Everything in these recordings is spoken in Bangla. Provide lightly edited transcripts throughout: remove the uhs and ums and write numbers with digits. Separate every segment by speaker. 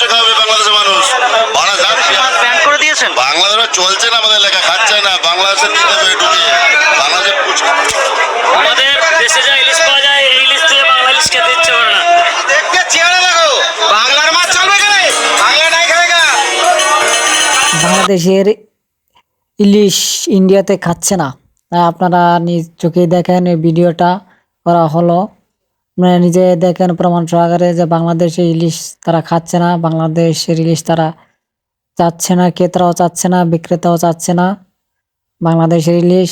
Speaker 1: বসে খাবে বাংলাদেশের মানুষ। ভাড়া যাচ্ছে
Speaker 2: ব্যান করে দিয়েছেন।
Speaker 1: বাংলাদেশে চলছে না, আমাদের এলাকা খাচ্ছে না, বাংলাদেশের নিতে হবে ঢুকে বাংলাদেশে
Speaker 2: আমাদের দেশে যা ইলিশ পাওয়া যায় এই ইলিশ দিয়ে বাংলা ইলিশ খেতে ইচ্ছে করে না।
Speaker 3: দেখতে চেয়ারে লাগো, বাংলার মাছ চলবে কেন? বাংলা নাই খাবে না।
Speaker 4: বাংলাদেশের ইলিশ ইন্ডিয়াতে খাচ্ছে না, তাই আপনারা নিজ চোখে দেখেন এই ভিডিওটা করা হলো, আপনারা নিজে দেখেন প্রমাণ সহকারে যে বাংলাদেশে ইলিশ তারা খাচ্ছে না, বাংলাদেশের ইলিশ তারা চাচ্ছে না, ক্রেতারাও চাচ্ছে না, বিক্রেতাও চাচ্ছে না, বাংলাদেশের ইলিশ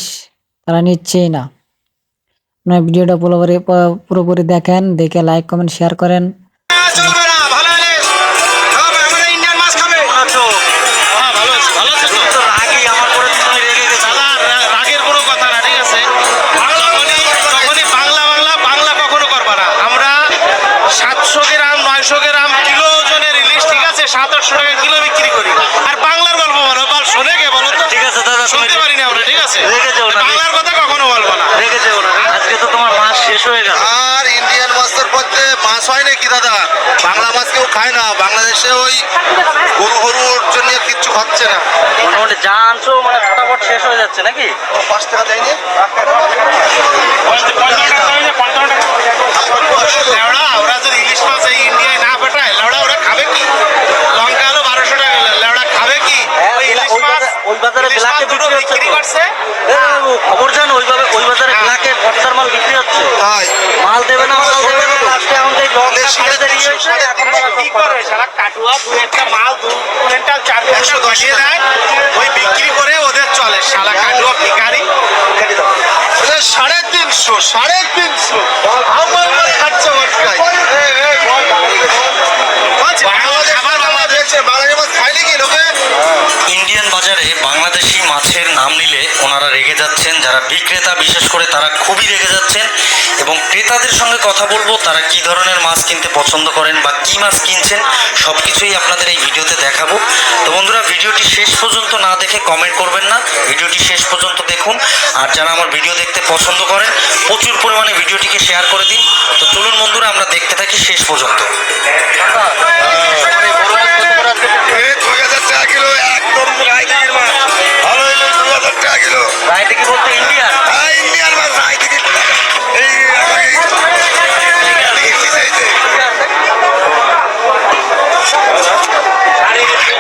Speaker 4: তারা নিচ্ছেই না। আপনারা ভিডিওটা পুরোপুরি দেখেন, দেখে লাইক কমেন্ট শেয়ার করেন।
Speaker 3: চলবে না, ভালো ইলিশ খাবে, আমরা ইন্ডিয়ান মাছ খাবে। রাগের কোনো কথা না, ঠিক আছে? যখনই বাংলা কখনো করবা না। আমরা 700 গ্রাম 900 গ্রাম কিলো ওজনের ইলিশ, ঠিক আছে, 700-800 টাকা কিলো বিক্রি করি। আর বাংলার গল্প বলো, বল শোনে কে বলো তো?
Speaker 2: ঠিক আছে দাদা,
Speaker 3: শুনতে পারি না আমরা, ঠিক আছে?
Speaker 2: রেগে যেও না,
Speaker 3: বাংলার কথা কখনো বলবো না।
Speaker 2: রেগে যেও না, আজকে তো তোমার মাছ শেষ হয়ে গেল।
Speaker 1: আর ইন্ডিয়ান মাছের মধ্যে মাছ হয় নাকি দাদা? বাংলা মাছ কেউ খায় না, বাংলাদেশে ওই গরুর জন্য কিচ্ছু খাচ্ছে না।
Speaker 2: মোটামুটি যা আনছো মানে ফটাফট শেষ হয়ে যাচ্ছে নাকি?
Speaker 1: 5 টাকা দেয়নি
Speaker 3: লেওড়া, ওরা যদি ইলিশ মাছ এই ইন্ডিয়ায় না পাঠায়, লেওড়া ওরা খাবে কি? লঙ্কা হলো 1200 টাকা, লেওড়া খাবে কি? ওই ইলিশ মাছ,
Speaker 2: ওই বাজারে
Speaker 3: ইলিশ
Speaker 2: ব্ল্যাকে
Speaker 3: মাছ দুটো বিক্রি করছে।
Speaker 2: খবর জান ওই বাজারে ব্ল্যাকে বর্ষার মাল বিক্রি হচ্ছে।
Speaker 1: তাই
Speaker 2: মাল দেবে না লাস্টে এখন যে লঙ্কা সাড়ে দেরিয়ে হয়েছে এখন
Speaker 3: কি করে সারা কাটুয়া 2-1টা মাল 2 কুইন্টাল 4 কুইন্টাল বসিয়ে দেয়, ওই বিক্রি করে ওদের চলে। শালা কাটুয়া ভিখারি।
Speaker 1: 350 আমার খাচ্ছে মটকাই খাবার বাংলাদেশে বাংলাদেশ মাছ খায় নাকি লোকে?
Speaker 5: ইন্ডিয়ান বাজারে বাংলাদেশি মাছের নাম নিলে ওনারা রেগে যাচ্ছেন, যারা বিক্রেতা বিশেষ করে তারা খুবই রেগে যাচ্ছেন। এবং ক্রেতাদের সঙ্গে কথা বলবো তারা কি ধরনের মাছ কিনতে পছন্দ করেন বা কি মাছ কিনছেন সব কিছুই আপনাদের এই ভিডিওতে দেখাবো। তো বন্ধুরা, ভিডিওটি শেষ পর্যন্ত না দেখে কমেন্ট করবেন না, ভিডিওটি শেষ পর্যন্ত দেখুন। আর যারা আমার ভিডিও দেখতে পছন্দ করেন প্রচুর পরিমাণে ভিডিওটিকে শেয়ার করে দিন। তো চলুন বন্ধুরা, আমরা দেখতে থাকি শেষ পর্যন্ত।
Speaker 1: 2000 টাকা কিলো, একদম রায়দিঘির মাছ ভালো হইলে 2000 টাকা কিলো।
Speaker 2: রাইতে কি বলতে ইন্ডিয়ান
Speaker 1: ইন্ডিয়ান মাছ রায়দিঘির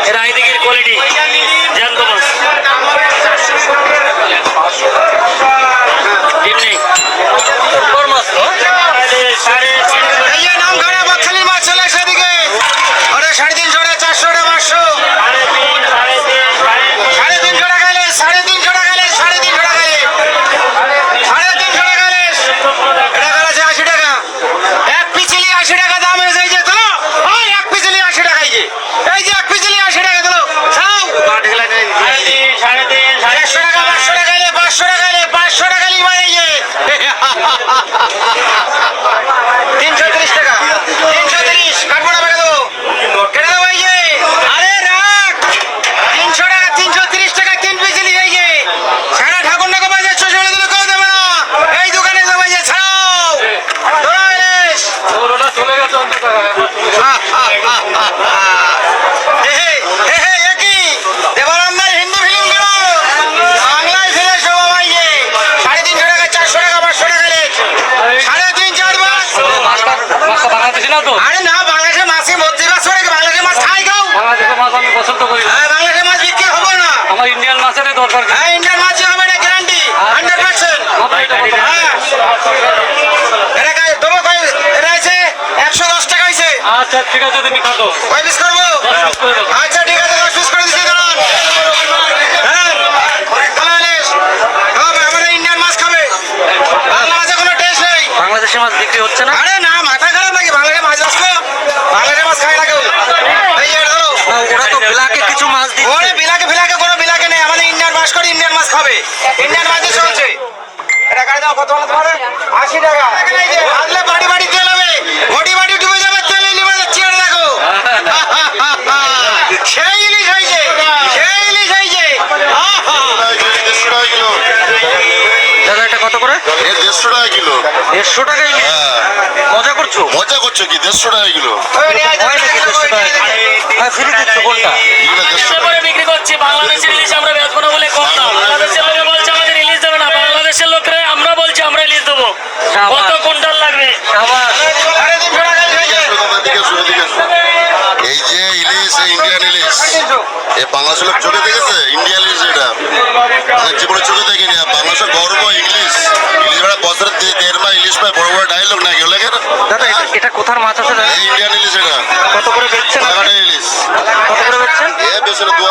Speaker 1: এই
Speaker 2: রাইদিঘির কোয়ালিটি জ্যান্ত মাছ এমনি বড় মাছ তো
Speaker 3: এই যে নাম খারাপ বাকখালির মাছ চলে আসে এদিকে। ওরে 350 টাকা 400 টাকা 500 350 টাকা গেলে 350 টাকা গেলে 350 টাকা গেলে 350 টাকা গেলে এটা গেছে 80 টাকা। এক পিছলি 80 টাকা দাম হয়েছে। এই যে তোলো, ওই এক পিছলি 80 টাকা, এই যে এক পিছলি 80 টাকা তোলো। ছাও 150 টাকা 500 টাকা গেলে 500 টাকা গেলে 500 টাকা লিবা। এই যে 330 টাকা 330 কাটবো না বেড়ে দেবো, কেটে দেবো। এই যে আরে রাখ 300 টাকা 330 টাকা 3 পিছলি। এই যে সারা ঠাকুরনগর বাজার 600 টাকা দিলে কেউ দেবে না। এই দোকানে দেবো, যে ছাড়াও তোরা এলিস চলে গেছে অন্তত। একই দেবানন্দের হিন্দি ফিল্ম গুলো বাংলায় ফিরে সব। এই যে 350 টাকা 400 টাকা 500 টাকা লেখ 3.5-4 মাস।
Speaker 2: মাছটা বাংলাদেশি না তো?
Speaker 3: আরে না, বাংলাদেশের মাছই মধ্যে মাছ করে, বাংলাদেশের মাছ খাই খাও।
Speaker 2: বাংলাদেশের মাছ আমি পছন্দ করি না,
Speaker 3: হ্যাঁ, বাংলাদেশের মাছ বিক্রি হবে না।
Speaker 2: আমার ইন্ডিয়ান মাছের দরকার।
Speaker 3: হ্যাঁ, ইন্ডিয়ান মাছই হবে না, গ্যারান্টি 100%। হ্যাঁ, এটা দেবো কই? এটা আছে 110 টাকা হয়েছে।
Speaker 2: আচ্ছা ঠিক আছে, তুমি খাতো
Speaker 3: কয় পিস করবো? আচ্ছা ঠিক আছে, 10 পিস করে দিচ্ছি। দাঁড়ান। হ্যাঁ, ভালো ইলিশ হবে, আমাদের ইন্ডিয়ান মাছ খাবে। বাংলা মাছে কোনো টেস্ট নেই।
Speaker 2: বাংলাদেশের মাছ বিক্রি হচ্ছে না।
Speaker 3: আরে না, মাথা খারাপ নাকি? বাংলাদেশের মাছ আসবো, বাংলাদেশের মাছ খাই না কেউ। এই যে ধরো,
Speaker 2: ওরা তো ব্ল্যাকে কিছু মাছ দিচ্ছে।
Speaker 3: ওরে বিলাকে কোনো বিলাকে নেই, আমাদের ইন্ডিয়ান মাছ করে ইন্ডিয়ান মাছ খাবে, ইন্ডিয়ান মাছই চলছে। এটা গাড়ি দাও, কত বলো তোমার? 80 টাকা। আসলে বাড়ি বাড়ি তেল হবে, বাড়ি ডুবে যাবে, তেলে নিবে যাচ্ছে। দেখো সেই ইলিশ হয়েছে, সেই ইলিশ হয়েছে।
Speaker 2: দাদা এটা কত করে?
Speaker 1: 150 টাকা কিলো।
Speaker 2: 150 টাকাই
Speaker 1: হ্যাঁ,
Speaker 2: মজা করছো?
Speaker 1: মজা করছো কি? 150 টাকা কিলো।
Speaker 3: ওই নিয়ে আসো,
Speaker 2: হয় নাকি 150 টাকা?
Speaker 3: ফ্রি দিচ্ছ কোনটা?
Speaker 1: এগুলো দেড়শো
Speaker 2: ইলিশে
Speaker 1: টাকা।
Speaker 2: করে বিক্রি করছি, বাংলাদেশের ইলিশ আমরা বেচবো না বলে কম দাম। বাংলাদেশের লোকে বলছে আমাদের ইলিশ দেবে না, বাংলাদেশের লোকরা আমরা বলছি আমরা ইলিশ দেবো। কত কুইন্টাল লাগবে?
Speaker 3: সাড়ে 300 টাকা
Speaker 1: এদিকে এসো দাদা, এদিকে এসো, এদিকে এসো। এই যে ইলিশ, এই ইন্ডিয়ান ইলিশ, এ বাংলাদেশের লোক চোখে দেখেছে? ইন্ডিয়ান ইলিশ এটা আমাদের জীবনে চোখে দেখিনি। আর বাংলাদেশের গর্ব ইংলিশ। ইলিশ বেড়া বছরে 1.5 মাস ইলিশ পায়, বড় বড় ডায়লগ নাকি ওগুলো?
Speaker 3: দাদা এটা কোথার মাছ আছে দাদা?
Speaker 1: এই ইন্ডিয়ান ইলিশ এটা,
Speaker 3: কত করে বেচছেন?
Speaker 1: টাকাটা ইলিশ
Speaker 3: কত করে বেচছেন?
Speaker 1: এ বেশি 2